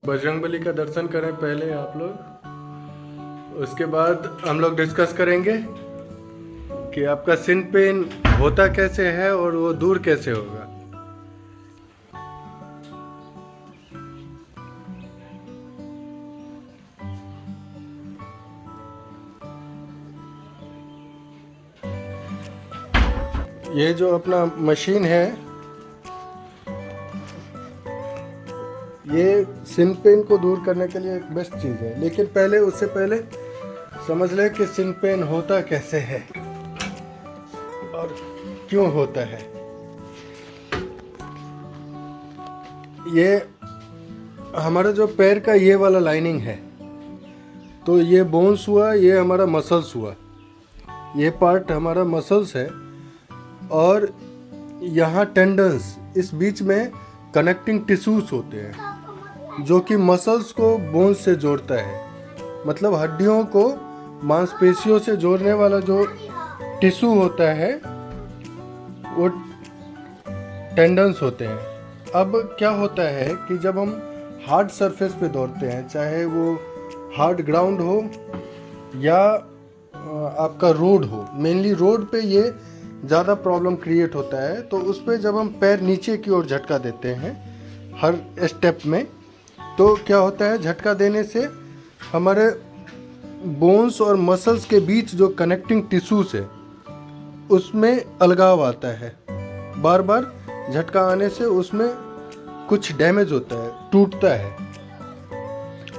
बजरंगबली का दर्शन करें पहले आप लोग, उसके बाद हम लोग डिस्कस करेंगे कि आपका सिन पेन होता कैसे है और वो दूर कैसे होगा। ये जो अपना मशीन है, ये सिन पेन को दूर करने के लिए एक बेस्ट चीज़ है, लेकिन उससे पहले समझ ले कि सिन पेन होता कैसे है और क्यों होता है। ये हमारा जो पैर का ये वाला लाइनिंग है, तो ये बोन्स हुआ, ये हमारा मसल्स हुआ, ये पार्ट हमारा मसल्स है और यहाँ टेंडन्स, इस बीच में कनेक्टिंग टिश्यूज होते हैं जो कि मसल्स को बोन्स से जोड़ता है। मतलब हड्डियों को मांसपेशियों से जोड़ने वाला जो टिश्यू होता है वो टेंडन्स होते हैं। अब क्या होता है कि जब हम हार्ड सरफेस पे दौड़ते हैं, चाहे वो हार्ड ग्राउंड हो या आपका रोड हो, मेनली रोड पे ये ज़्यादा प्रॉब्लम क्रिएट होता है। तो उस पर जब हम पैर नीचे की ओर झटका देते हैं हर स्टेप में, तो क्या होता है, झटका देने से हमारे बोन्स और मसल्स के बीच जो कनेक्टिंग टिश्यूज है उसमें अलगाव आता है। बार बार झटका आने से उसमें कुछ डैमेज होता है, टूटता है,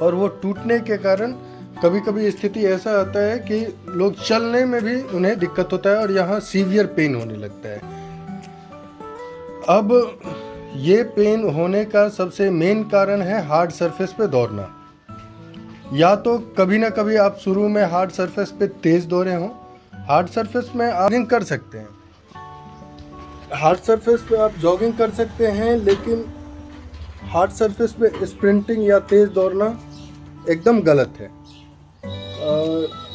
और वो टूटने के कारण कभी कभी स्थिति ऐसा आता है कि लोग चलने में भी उन्हें दिक्कत होता है और यहाँ सीवियर पेन होने लगता है। अब ये पेन होने का सबसे मेन कारण है हार्ड सरफेस पे दौड़ना। या तो कभी ना कभी आप शुरू में हार्ड सरफेस पे तेज दौड़े हों। हार्ड सरफेस में आप जॉगिंग कर सकते हैं, हार्ड सरफेस पे आप जॉगिंग कर सकते हैं, लेकिन हार्ड सरफेस पे स्प्रिंटिंग या तेज दौड़ना एकदम गलत है।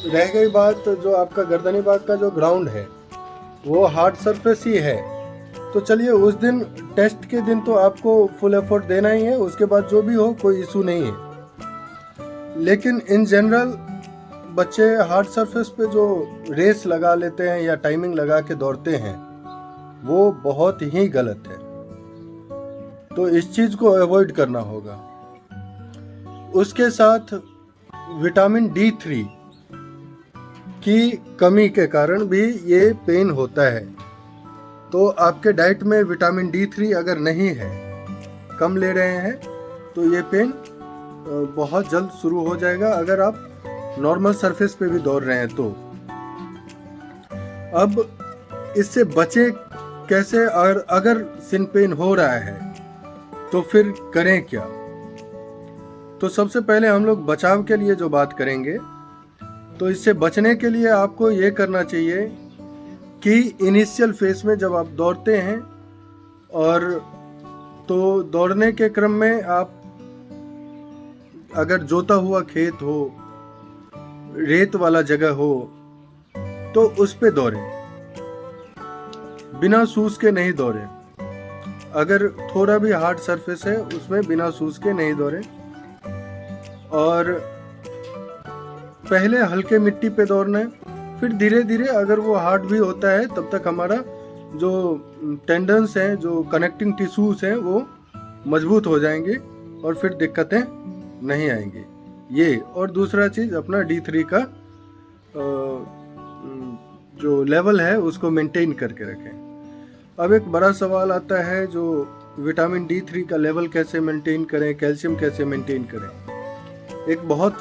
रह गई बात जो आपका गर्दनी बाग का जो ग्राउंड है वो हार्ड सरफेस ही है, तो चलिए उस दिन, टेस्ट के दिन तो आपको फुल एफर्ट देना ही है, उसके बाद जो भी हो कोई इशू नहीं है। लेकिन इन जनरल बच्चे हार्ड सरफेस पे जो रेस लगा लेते हैं या टाइमिंग लगा के दौड़ते हैं वो बहुत ही गलत है, तो इस चीज़ को अवॉइड करना होगा। उसके साथ विटामिन D3 की कमी के कारण भी ये पेन होता है। तो आपके डाइट में विटामिन D3 अगर नहीं है, कम ले रहे हैं, तो ये पेन बहुत जल्द शुरू हो जाएगा अगर आप नॉर्मल सरफेस पे भी दौड़ रहे हैं तो। अब इससे बचे कैसे, और अगर सिन पेन हो रहा है तो फिर करें क्या। तो सबसे पहले हम लोग बचाव के लिए जो बात करेंगे, तो इससे बचने के लिए आपको ये करना चाहिए कि इनिशियल फेज में जब आप दौड़ते हैं, और तो दौड़ने के क्रम में आप अगर जोता हुआ खेत हो, रेत वाला जगह हो, तो उस पे दौड़ें, बिना शूज के नहीं दौड़ें। अगर थोड़ा भी हार्ड सरफेस है उसमें बिना शूज के नहीं दौड़ें, और पहले हल्के मिट्टी पे दौड़ना है, फिर धीरे धीरे अगर वो हार्ड भी होता है तब तक हमारा जो टेंडन्स हैं, जो कनेक्टिंग टिश्यूज हैं, वो मजबूत हो जाएंगे और फिर दिक्कतें नहीं आएंगी। ये, और दूसरा चीज़ अपना D3 का जो लेवल है उसको मेंटेन करके रखें। अब एक बड़ा सवाल आता है, जो विटामिन D3 का लेवल कैसे मेंटेन करें, कैल्शियम कैसे मेंटेन करें। एक बहुत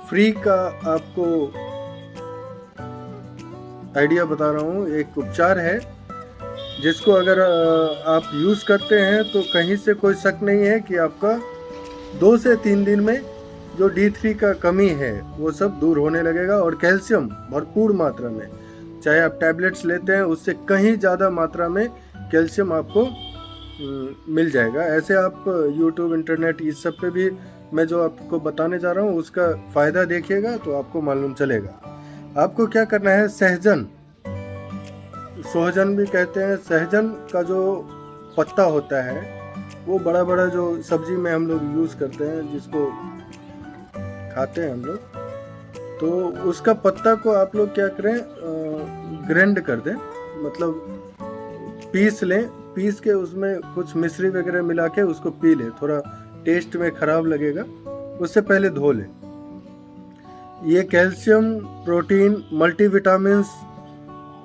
फ्री का आपको आइडिया बता रहा हूँ। एक उपचार है जिसको अगर आप यूज़ करते हैं तो कहीं से कोई शक नहीं है कि आपका 2 से 3 दिन में जो D3 का कमी है वो सब दूर होने लगेगा, और कैल्शियम भरपूर मात्रा में, चाहे आप टैबलेट्स लेते हैं उससे कहीं ज़्यादा मात्रा में कैल्शियम आपको मिल जाएगा। ऐसे आप YouTube, इंटरनेट, इस सब पे भी मैं जो आपको बताने जा रहा हूँ उसका फ़ायदा देखिएगा तो आपको मालूम चलेगा। आपको क्या करना है, सहजन, सोहजन भी कहते हैं, सहजन का जो पत्ता होता है वो बड़ा बड़ा जो सब्जी में हम लोग यूज़ करते हैं, जिसको खाते हैं हम लोग, तो उसका पत्ता को आप लोग क्या करें, ग्राइंड कर दें, मतलब पीस लें, पीस के उसमें कुछ मिश्री वगैरह मिला के उसको पी लें। थोड़ा टेस्ट में ख़राब लगेगा, उससे पहले धो लें। ये कैल्शियम, प्रोटीन, मल्टीविटामिन्स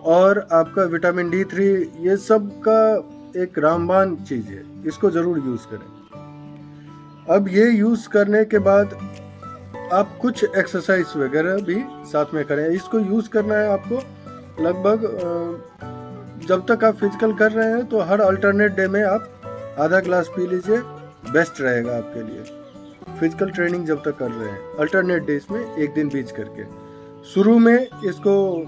और आपका विटामिन D3, ये सब का एक रामबाण चीज़ है, इसको ज़रूर यूज़ करें। अब ये यूज़ करने के बाद आप कुछ एक्सरसाइज वगैरह भी साथ में करें। इसको यूज़ करना है आपको लगभग जब तक आप फिजिकल कर रहे हैं, तो हर अल्टरनेट डे में आप आधा ग्लास पी लीजिए, बेस्ट रहेगा आपके लिए। फिजिकल ट्रेनिंग जब तक कर रहे हैं, अल्टरनेट डेज में एक दिन बीच करके। शुरू में इसको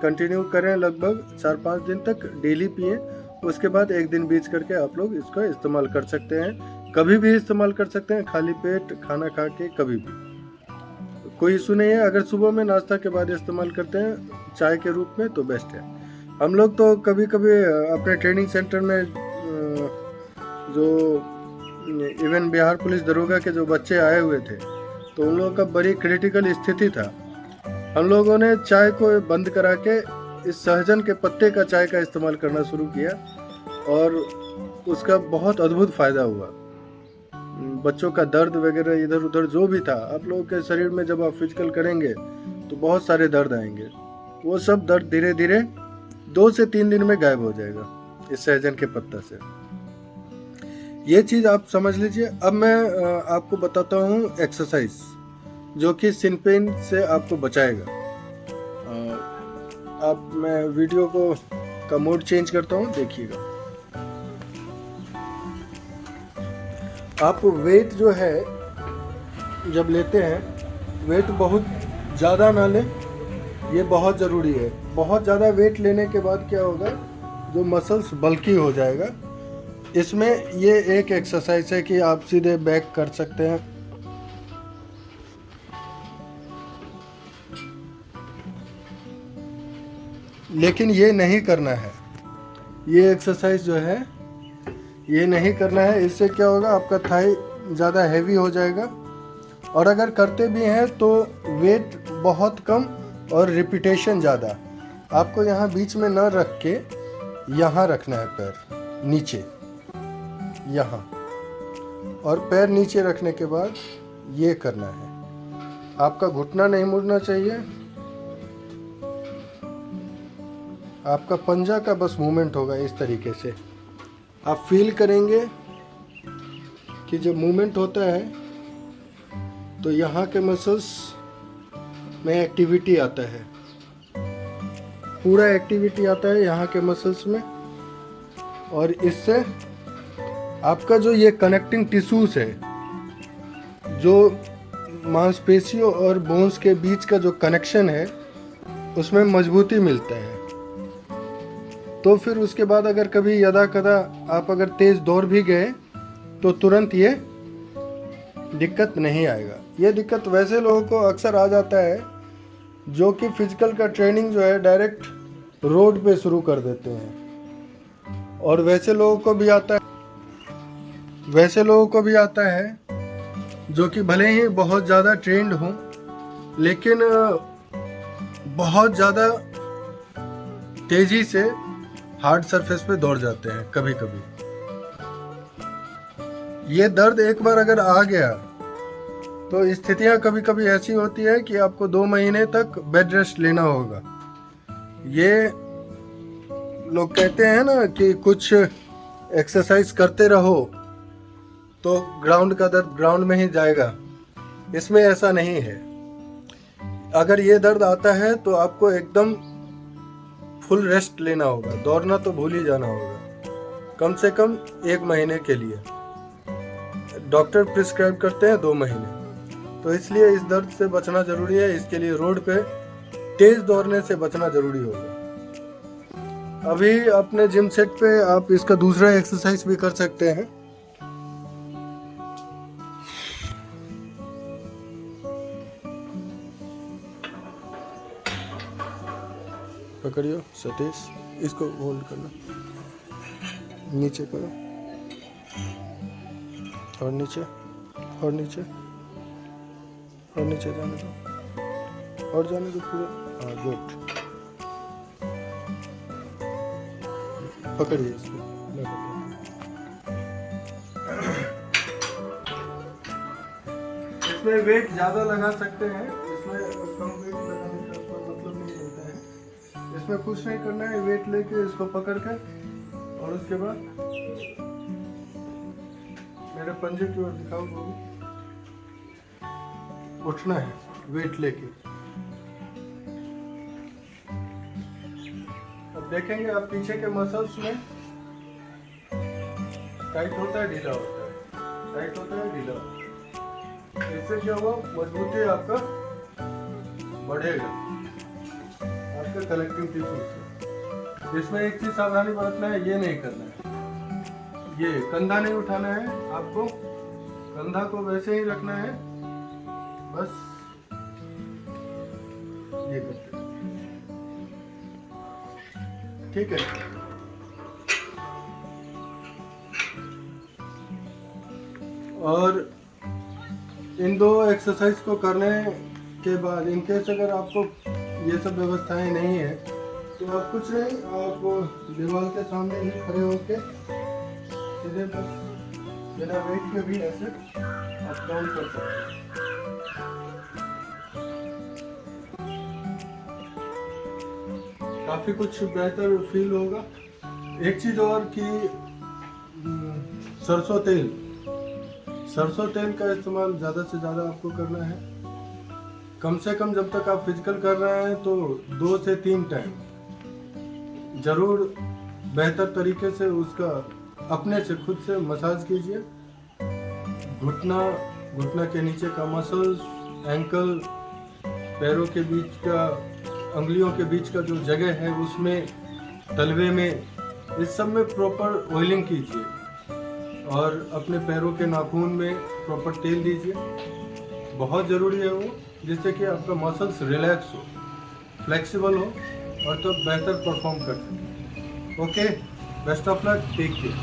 कंटिन्यू करें, लगभग 4-5 दिन तक डेली पिएं। उसके बाद एक दिन बीच करके आप लोग इसका इस्तेमाल कर सकते हैं, कभी भी इस्तेमाल कर सकते हैं, खाली पेट खाना खा के कभी भी, कोई इशू नहीं है। अगर सुबह में नाश्ता के बाद इस्तेमाल करते हैं चाय के रूप में तो बेस्ट है। हम लोग तो कभी कभी अपने ट्रेनिंग सेंटर में जो इवन बिहार पुलिस दरोगा के जो बच्चे आए हुए थे, तो उन लोगों का बड़ी क्रिटिकल स्थिति था। हम लोगों ने चाय को बंद करा के इस सहजन के पत्ते का चाय का इस्तेमाल करना शुरू किया और उसका बहुत अद्भुत फ़ायदा हुआ। बच्चों का दर्द वगैरह इधर उधर जो भी था, आप लोगों के शरीर में जब आप फिजिकल करेंगे तो बहुत सारे दर्द आएंगे, वो सब दर्द धीरे धीरे 2 से 3 दिन में गायब हो जाएगा इस सहजन के पत्ता से। ये चीज़ आप समझ लीजिए। अब मैं आपको बताता हूँ एक्सरसाइज जो कि सिन पेन से आपको बचाएगा। अब मैं वीडियो का मोड चेंज करता हूँ, देखिएगा। आप वेट जो है जब लेते हैं, वेट बहुत ज़्यादा ना लें, ये बहुत ज़रूरी है। बहुत ज़्यादा वेट लेने के बाद क्या होगा, जो मसल्स बल्की हो जाएगा। इसमें ये एक एक्सरसाइज है कि आप सीधे बैक कर सकते हैं, लेकिन ये नहीं करना है। ये एक्सरसाइज जो है ये नहीं करना है। इससे क्या होगा, आपका थाई ज़्यादा हैवी हो जाएगा, और अगर करते भी हैं तो वेट बहुत कम और रिपीटेशन ज़्यादा। आपको यहाँ बीच में न रख के यहाँ रखना है, पैर नीचे यहाँ, और पैर नीचे रखने के बाद ये करना है। आपका घुटना नहीं मुड़ना चाहिए, आपका पंजा का बस मूवमेंट होगा इस तरीके से। आप फील करेंगे कि जब मूवमेंट होता है तो यहाँ के मसल्स में एक्टिविटी आता है, पूरा एक्टिविटी आता है यहाँ के मसल्स में, और इससे आपका जो ये कनेक्टिंग टिश्यूज है, जो मांसपेशियों और बोन्स के बीच का जो कनेक्शन है, उसमें मजबूती मिलता है। तो फिर उसके बाद अगर कभी यदा कदा आप अगर तेज़ दौड़ भी गए तो तुरंत ये दिक्कत नहीं आएगा। ये दिक्कत वैसे लोगों को अक्सर आ जाता है जो कि फिजिकल का ट्रेनिंग जो है डायरेक्ट रोड पे शुरू कर देते हैं, और वैसे लोगों को भी आता है जो कि भले ही बहुत ज़्यादा ट्रेंड हों, लेकिन बहुत ज़्यादा तेज़ी से हार्ड सरफेस पे दौड़ जाते हैं कभी कभी। ये दर्द एक बार अगर आ गया तो स्थितियां कभी कभी ऐसी होती है कि आपको 2 महीने तक बेड रेस्ट लेना होगा। ये लोग कहते हैं ना कि कुछ एक्सरसाइज करते रहो तो ग्राउंड का दर्द ग्राउंड में ही जाएगा, इसमें ऐसा नहीं है। अगर ये दर्द आता है तो आपको एकदम फुल रेस्ट लेना होगा, दौड़ना तो भूल ही जाना होगा, कम से कम 1 महीने के लिए। डॉक्टर प्रिस्क्राइब करते हैं 2 महीने। तो इसलिए इस दर्द से बचना ज़रूरी है। इसके लिए रोड पे तेज़ दौड़ने से बचना ज़रूरी होगा। अभी अपने जिम सेट पे आप इसका दूसरा एक्सरसाइज भी कर सकते हैं। पकड़ियो सतीश, इसको होल्ड करना, नीचे करो। और नीचे, और नीचे, और नीचे जाने दो, और जाने दो पूरा। हाँ गुड, पकड़िए इसको, मैं पकड़ूँ। इसमें वेट ज़्यादा लगा सकते हैं, इसमें कम वेट लगाने का कोई मतलब नहीं होता है। इसमें कुछ नहीं करना है, वेट लेके इसको पकड़ के और उसके बाद मेरे पंजे की ओर दिखाओ बाबू, उठना है वेट लेके। अब देखेंगे आप पीछे के मसल्स में टाइट होता है ढीला होता है, टाइट होता है ढीला होता है। इससे क्या हुआ, मजबूती आपका बढ़ेगा आपके कलेक्टिव टिश्यू से। इसमें एक चीज सावधानी बरतना है, ये नहीं करना है, ये कंधा नहीं उठाना है आपको, कंधा को वैसे ही रखना है, बस ये करते हैं, ठीक है। और इन दो एक्सरसाइज को करने के बाद इनकेस अगर आपको ये सब व्यवस्थाएं नहीं है तो आप कुछ नहीं, आप दीवार के सामने ही खड़े होके सीधे बस बिना वेट के भी ऐसे आप डाउन कर सकते हैं। काफी कुछ बेहतर फील होगा। एक चीज और कि सरसों तेल का इस्तेमाल ज़्यादा से ज़्यादा आपको करना है। कम से कम जब तक आप फिजिकल कर रहे हैं तो 2 से 3 टाइम ज़रूर बेहतर तरीके से उसका अपने से खुद से मसाज कीजिए। घुटना के नीचे का मसल्स, एंकल, पैरों के बीच का, अंगुलियों के बीच का जो जगह है उसमें, तलवे में, इस सब में प्रॉपर ऑयलिंग कीजिए। और अपने पैरों के नाखून में प्रॉपर तेल दीजिए, बहुत ज़रूरी है वो, जिससे कि आपका मसल्स रिलैक्स हो, फ्लेक्सिबल हो और तो बेहतर परफॉर्म कर सके। Okay, best of luck, take care.